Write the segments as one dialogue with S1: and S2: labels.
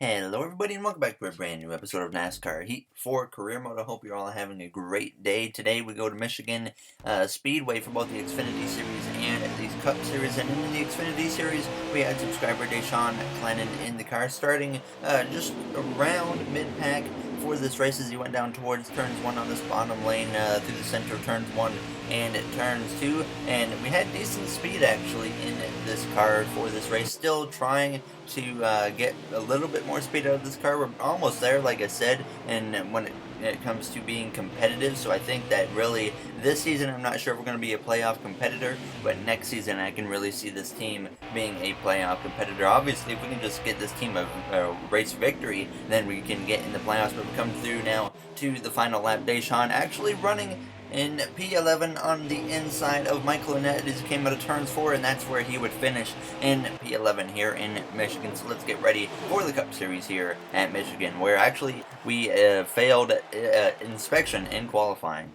S1: Hello everybody and welcome back to a brand new episode of NASCAR Heat 4 Career Mode. I hope you're all having a great day. Today we go to Michigan Speedway for both the Xfinity Series and the Cup Series. And in the Xfinity Series, we had subscriber Deshaun Clennon in the car starting just around mid-pack for this race as he went down towards turns 1 on this bottom lane through the center of turns 1 and turns 2. And we had decent speed actually in this car for this race. Still trying to get a little bit more speed out of this car. We're almost there, like I said, and when it comes to being competitive, so I think that really this season I'm not sure if we're going to be a playoff competitor, but next season I can really see this team being a playoff competitor. Obviously, if we can just get this team a race victory, then we can get in the playoffs, but we come through now to the final lap. Deshaun actually running in P11 on the inside of Michael Annett as he came out of turns 4, and that's where he would finish in P11 here in Michigan. So let's get ready for the Cup Series here at Michigan, where actually we failed inspection in qualifying.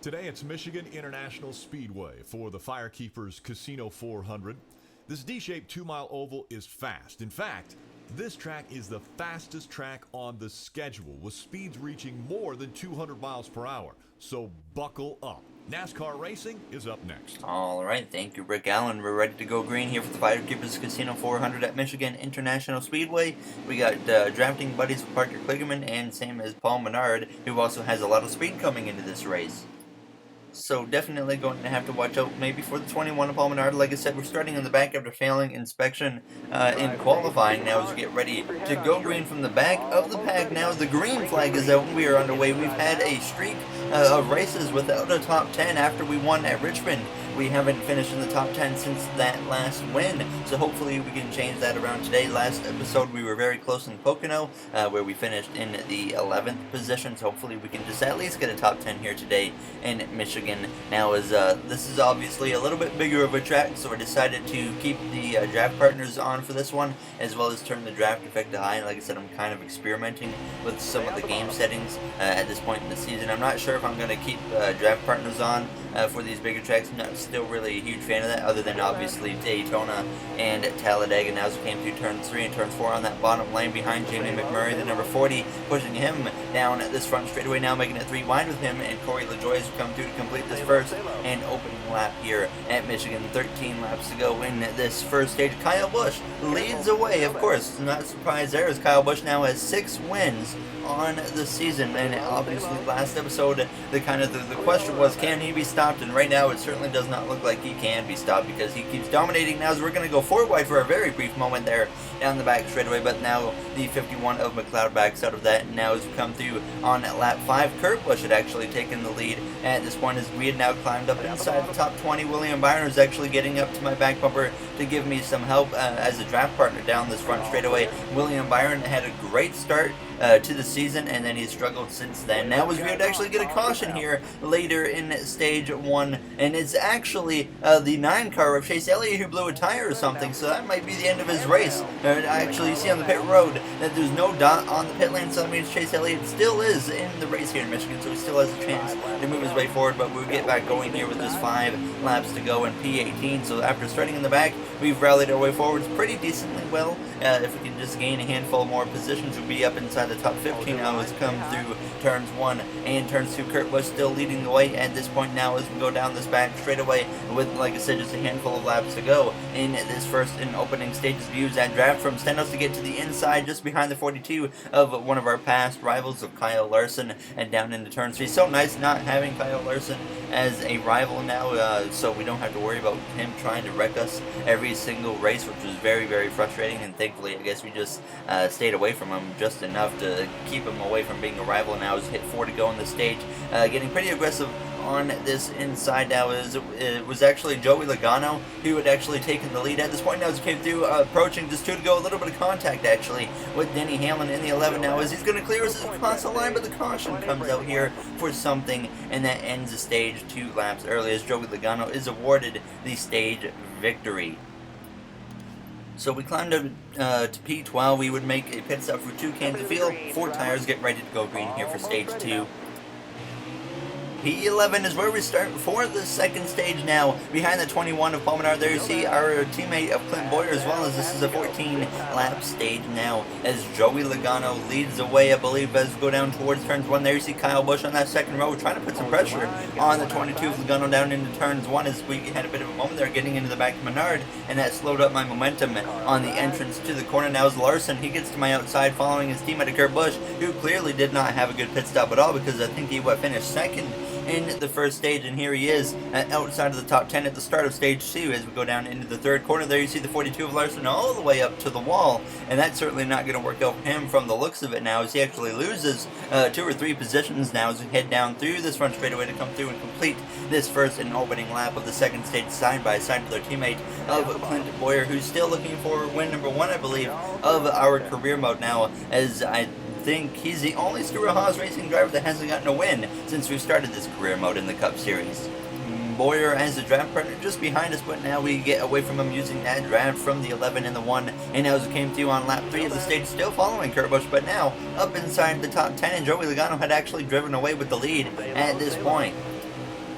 S2: Today it's Michigan International Speedway for the Firekeepers Casino 400. This D-shaped 2-mile oval is fast. In fact, this track is the fastest track on the schedule, with speeds reaching more than 200 miles per hour. So buckle up. NASCAR racing is up next.
S1: All right, thank you, Rick Allen. We're ready to go green here for the Firekeepers Casino 400 at Michigan International Speedway. We got drafting buddies with Parker Kligerman and same as Paul Menard, who also has a lot of speed coming into this race. So definitely going to have to watch out maybe for the 21 of Paul Menard. Like I said, we're starting in the back after failing inspection in qualifying. Now as we get ready to go green from the back of the pack. Now the green flag is out and we are underway. We've had a streak of races without a top 10 after we won at Richmond. We haven't finished in the top 10 since that last win, so hopefully we can change that around today. Last episode we were very close in Pocono, where we finished in the 11th position, so hopefully we can just at least get a top 10 here today in Michigan. Now as this is obviously a little bit bigger of a track, so we decided to keep the draft partners on for this one, as well as turn the draft effect to high. And like I said, I'm kind of experimenting with some of the game settings at this point in the season. I'm not sure if I'm going to keep draft partners on for these bigger tracks. I'm not still really a huge fan of that, other than obviously Daytona and Talladega. Now as we came through turn 3 and turn 4 on that bottom lane behind Jamie McMurray, the number 40, pushing him down at this front straightaway, now making it 3 wide with him, and Corey LaJoie has come through to complete this first and opening lap here at Michigan. 13 laps to go in this first stage. Kyle Busch leads away, of course, not a surprise there, as Kyle Busch now has 6 wins on the season. And obviously last episode the question was, can he be stopped? And right now it certainly does not look like he can be stopped, because he keeps dominating. Now as we're going to go 4 wide for a very brief moment there down the back straightaway, but now the 51 of McLeod backs out of that. And now as we come through on lap 5, Kurt Busch had actually taken the lead at this point, as we had now climbed up inside the top 20. William Byron is actually getting up to my back bumper to give me some help as a draft partner down this front straightaway. William Byron had a great start to the season, and then he's struggled since then. Now as we would actually get a caution here later in stage 1, and it's actually the 9 car of Chase Elliott who blew a tire or something, so that might be the end of his race. Actually, you see on the pit road that there's no dot on the pit lane, so that means Chase Elliott still is in the race here in Michigan, so he still has a chance to move his way forward. But we'll get back going here with just 5 laps to go in P18. So after starting in the back, we've rallied our way forwards pretty decently well. If we can just gain a handful more positions, we'll be up inside the top 15 now as come through turns 1 and turns 2. Kurt Busch still leading the way at this point now as we go down this back straightaway with, like I said, just a handful of laps to go in this first and opening stages. Views that draft from Stenhouse to get to the inside just behind the 42 of one of our past rivals of Kyle Larson, and down into turn 3. So nice not having Kyle Larson as a rival now, so we don't have to worry about him trying to wreck us every single race, which was very, very frustrating. And thankfully, I guess we just stayed away from him just enough to keep him away from being a rival. Now as hit 4 to go on the stage, getting pretty aggressive on this inside now. It was actually Joey Logano who had actually taken the lead at this point. Now as he came through, approaching just 2 to go, a little bit of contact actually with Denny Hamlin in the 11 now as he's going to clear us across the line, but the caution comes out here for something, and that ends the stage 2 laps early as Joey Logano is awarded the stage victory. So we climbed up to P12. We would make a pit stop for 2 cans of fuel, 4 tires, get ready to go green here for stage 2. P11 is where we start for the second stage now. Behind the 21 of Paul Menard, there you see our teammate of Clint Boyer, as well as this is a 14-lap stage now, as Joey Logano leads the way, I believe, as we go down towards turns 1. There you see Kyle Busch on that second row, trying to put some pressure on the 22 of Logano down into turns 1, as we had a bit of a moment there getting into the back of Menard, and that slowed up my momentum on the entrance to the corner. Now is Larson. He gets to my outside following his teammate Kurt Busch, who clearly did not have a good pit stop at all, because I think he finished second in the first stage, and here he is outside of the top 10 at the start of stage 2 as we go down into the third corner. There you see the 42 of Larson all the way up to the wall, and that's certainly not going to work out for him from the looks of it now, as he actually loses 2 or 3 positions now as we head down through this front straightaway to come through and complete this first and opening lap of the second stage side by side with our teammate of Clint Boyer, who's still looking for win number 1, I believe, of our career mode now, as I think he's the only Stewart Haas racing driver that hasn't gotten a win since we started this career mode in the Cup Series. Boyer as a draft partner just behind us, but now we get away from him using that draft from the 11 and the 1, and as it came through on lap 3 of the stage, still following Kurt Busch, but now up inside the top 10, and Joey Logano had actually driven away with the lead at this point.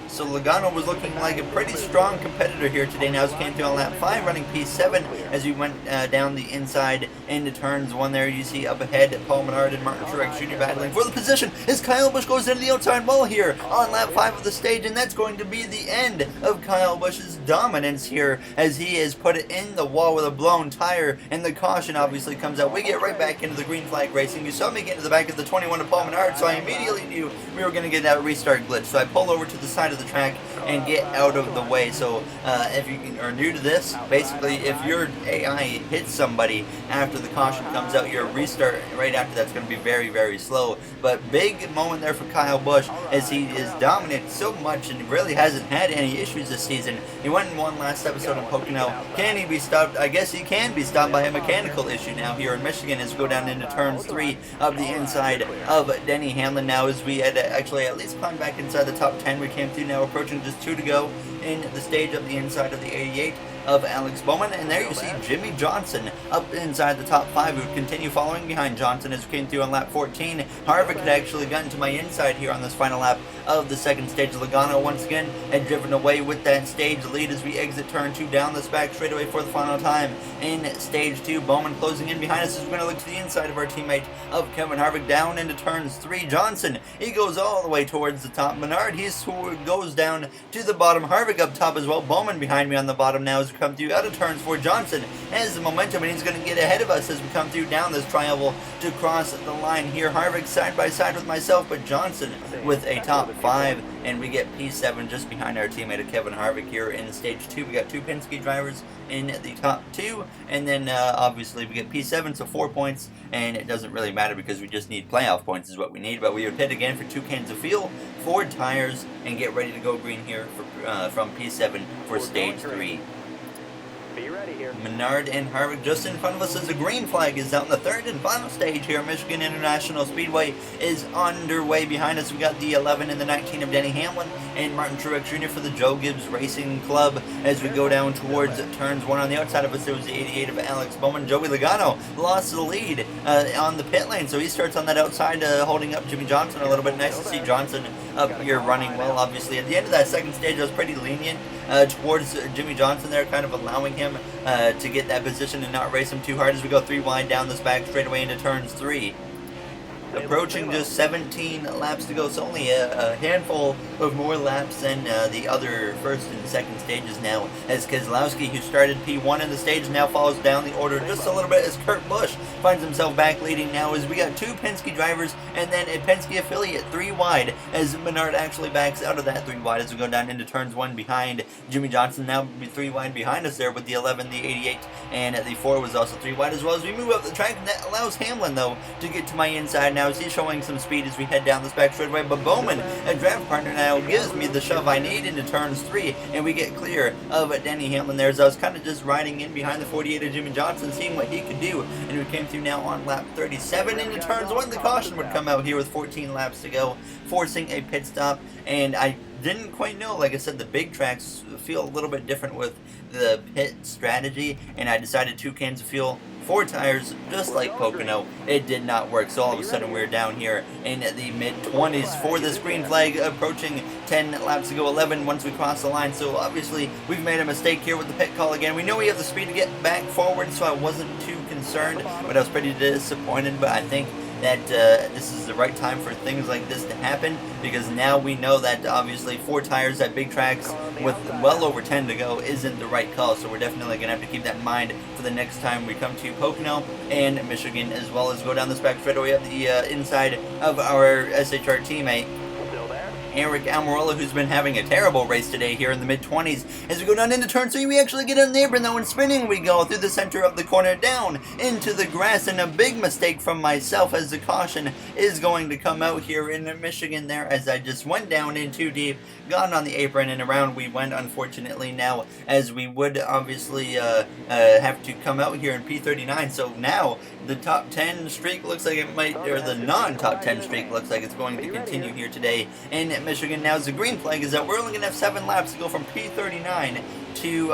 S1: So Logano was looking like a pretty strong competitor here today. Now as came through on lap 5, running P7 as we went down the inside into turns 1 there. You see up ahead Paul Menard and Martin Truex Jr. battling for the position as Kyle Busch goes into the outside wall here on lap 5 of the stage, and that's going to be the end of Kyle Busch's dominance here, as he has put it in the wall with a blown tire, and the caution obviously comes out. We get right back into the green flag racing. You saw me get into the back of the 21 of Paul Menard, so I immediately knew we were going to get that restart glitch. So I pull over to the side of the track and get out of the way. So if you are new to this, basically if your AI hits somebody after the caution comes out, your restart right after that's going to be very, very slow. But big moment there for Kyle Busch, as he is dominant so much and really hasn't had any issues this season. He went and won last episode in Pocono. Can he be stopped? I guess he can be stopped by a mechanical issue now here in Michigan as we go down into turns 3 of the inside of Denny Hamlin. Now as we had actually at least climbed back inside the top 10, we came through now approaching just 2 to go in the stage of the inside of the 88 of Alex Bowman, and there you see Jimmy Johnson up inside the top 5, who would continue following behind Johnson as we came through on lap 14. Harvick had actually gotten to my inside here on this final lap of the second stage. Logano once again had driven away with that stage lead as we exit turn 2 down this back straightaway for the final time in stage 2. Bowman closing in behind us as we're going to look to the inside of our teammate of Kevin Harvick down into turns 3. Johnson, he goes all the way towards the top. Menard, he goes down to the bottom. Harvick up top as well. Bowman behind me on the bottom now as we come through out of turns 4. Johnson has the momentum, and he's going to get ahead of us as we come through down this triangle to cross the line here. Harvick side by side with myself, but Johnson with a top 5, and we get P7 just behind our teammate of Kevin Harvick here in stage 2. We got 2 Penske drivers in the top 2, and then obviously we get P7, so 4 points, and it doesn't really matter because we just need playoff points is what we need. But we are hit again for 2 cans of fuel, 4 tires, and get ready to go green here for from P7 for stage 3.
S3: Be ready here.
S1: Menard and Harvick just in front of us as the green flag is out in the third and final stage here. Michigan International Speedway is underway. Behind us we got the 11 and the 19 of Denny Hamlin and Martin Truex Jr. for the Joe Gibbs Racing Club as we go down towards turns 1. On the outside of us there was the 88 of Alex Bowman. Joey Logano lost the lead on the pit lane, so he starts on that outside holding up Jimmy Johnson a little bit. Nice to see Johnson up here running well. Obviously at the end of that second stage I was pretty lenient towards Jimmy Johnson there, kind of allowing him to get that position and not race him too hard as we go 3 wide down this back straightaway into turns 3. Approaching just 17 laps to go, so only a handful of more laps than the other first and second stages now, as Keselowski, who started P1 in the stage, now follows down the order just a little bit as Kurt Busch finds himself back leading now, as we got 2 Penske drivers and then a Penske affiliate 3 wide as Menard actually backs out of that 3 wide as we go down into turns 1 behind Jimmy Johnson. Now 3 wide behind us there with the 11, the 88, and the 4 was also 3 wide as well as we move up the track, and that allows Hamlin though to get to my inside now as he's showing some speed as we head down this back straightaway. But Bowman, a draft partner, now gives me the shove I need into turns 3, and we get clear of Denny Hamlin there. So I was kind of just riding in behind the 48 of Jimmy Johnson, seeing what he could do, and we came through now on lap 37 into turns 1. The caution would come out here with 14 laps to go, forcing a pit stop, and I didn't quite know, like I said, the big tracks feel a little bit different with the pit strategy, and I decided 2 cans of fuel, 4 tires, just like Pocono, it did not work. So all of a sudden we're down here in the mid-20s for this green flag, approaching 10 laps to go, 11 once we cross the line. So obviously we've made a mistake here with the pit call again. We know we have the speed to get back forward, so I wasn't too concerned, but I was pretty disappointed. But I think that this is the right time for things like this to happen, because now we know that obviously 4 tires at big tracks with well over 10 to go isn't the right call. So we're definitely going to have to keep that in mind for the next time we come to Pocono and Michigan, as well as go down this back straightaway up the inside of our SHR teammate Eric Almirola, who's been having a terrible race today here in the mid-20s. As we go down into turn 3, we actually get on the apron though, and spinning we go through the center of the corner, down into the grass, and a big mistake from myself as the caution is going to come out here in Michigan there, as I just went down in too deep, got on the apron, and around we went, unfortunately, now, as we would obviously have to come out here in P39. So now the top 10 streak looks like it might, or the non-top 10 streak looks like it's going to continue here today in Michigan. Now, as the green flag is that we're only going to have 7 laps to go from P39 to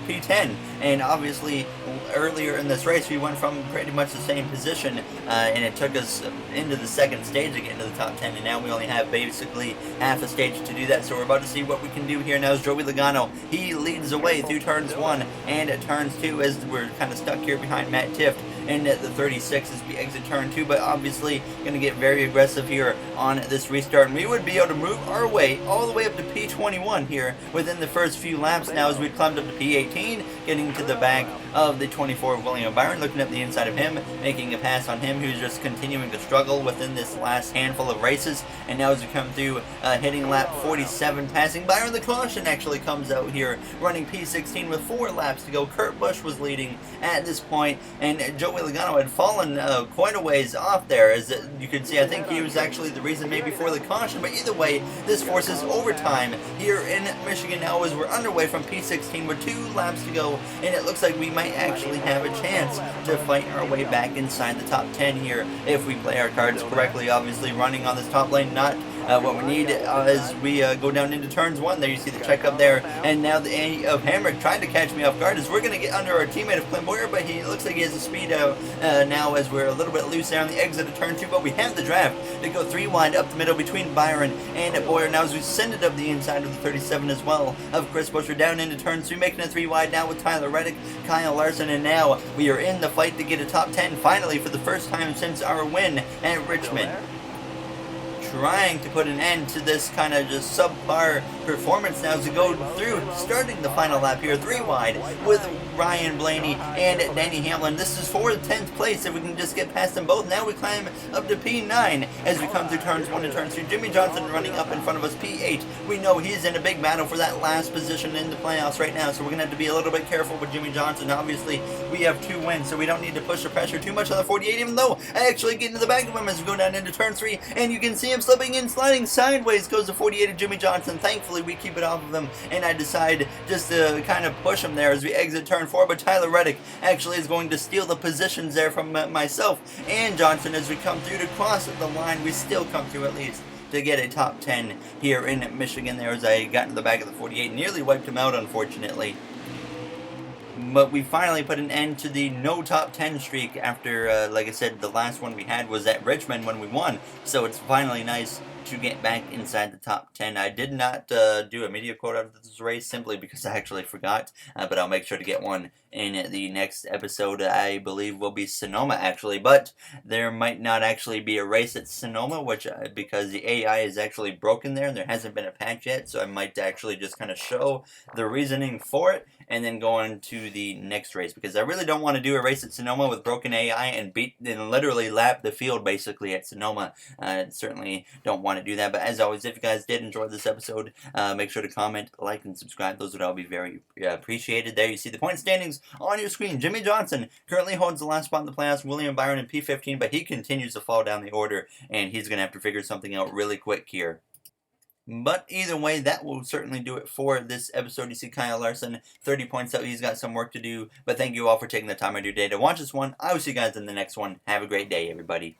S1: P10, and obviously earlier in this race we went from pretty much the same position, and it took us into the second stage to get into the top 10, and now we only have basically half a stage to do that. So we're about to see what we can do here. Now is Joey Logano. He leads the way through turns 1 and turns 2, as we're kind of stuck here behind Matt Tifft in the 36 as we exit turn 2, but obviously going to get very aggressive here on this restart, and we would be able to move our way all the way up to P21 here within the first few laps. Now as we climbed up to P18, getting to the back of the 24 of William Byron, looking at the inside of him, making a pass on him, who's just continuing to struggle within this last handful of races. And now as we come through, hitting lap 47, passing Byron, the caution actually comes out here, running P16 with 4 laps to go. Kurt Busch was leading at this point, and Joey Logano had fallen quite a ways off there, as you can see. I think he was actually the reason maybe for the caution, but either way, this forces overtime here in Michigan now, as we're underway from P16 with 2 laps to go, and it looks like we might actually have a chance to fight our way back inside the top 10 here if we play our cards correctly. Obviously running on this top lane, not what we need as we go down into turns 1. There you see the check up there, and now the A of Hamrick trying to catch me off guard as we're going to get under our teammate of Clint Boyer, but he looks like he has the speed out now, as we're a little bit loose there on the exit of turn 2, but we have the draft to go 3 wide up the middle between Byron and Boyer. Now as we send it up the inside of the 37 as well of Chris Busch, we're down into turn 3, making a 3 wide now with Tyler Reddick, Kyle Larson, and now we are in the fight to get a top 10 finally for the first time since our win at Richmond. Trying to put an end to this kind of just subpar performance now as we go through, starting the final lap here, 3 wide with Ryan Blaney and Danny Hamlin. This is for the 10th place. If we can just get past them both, now we climb up to P9 as we come through turns 1 and turns 2. Jimmy Johnson running up in front of us, P8. We know he's in a big battle for that last position in the playoffs right now, so we're going to have to be a little bit careful with Jimmy Johnson. Obviously, we have 2 wins, so we don't need to push the pressure too much on the 48, even though I actually get into the back of him as we go down into turn 3, and you can see him slipping in, sliding sideways goes the 48 of Jimmy Johnson. Thankfully, we keep it off of him, and I decide just to kind of push him there as we exit turn 4, but Tyler Reddick actually is going to steal the positions there from myself and Johnson as we come through to cross the line. We still come through at least to get a top 10 here in Michigan there, as I got to the back of the 48, nearly wiped him out, unfortunately. But we finally put an end to the no top 10 streak after, like I said, the last one we had was at Richmond when we won. So it's finally nice to get back inside the top 10. I did not do a media quote out of this race simply because I actually forgot, but I'll make sure to get one in the next episode. I believe will be Sonoma actually, but there might not actually be a race at Sonoma, which because the AI is actually broken there and there hasn't been a patch yet, so I might actually just kind of show the reasoning for it and then go on to the next race, because I really don't want to do a race at Sonoma with broken AI and literally lap the field basically at Sonoma. Certainly don't want to do that. But as always, if you guys did enjoy this episode, make sure to comment, like, and subscribe. Those would all be very appreciated. There you see the point standings on your screen. Jimmy Johnson currently holds the last spot in the playoffs. William Byron in P15, but he continues to fall down the order, and he's going to have to figure something out really quick here. But either way, that will certainly do it for this episode. You see Kyle Larson, 30 points out. He's got some work to do. But thank you all for taking the time out of your day to watch this one. I will see you guys in the next one. Have a great day, everybody.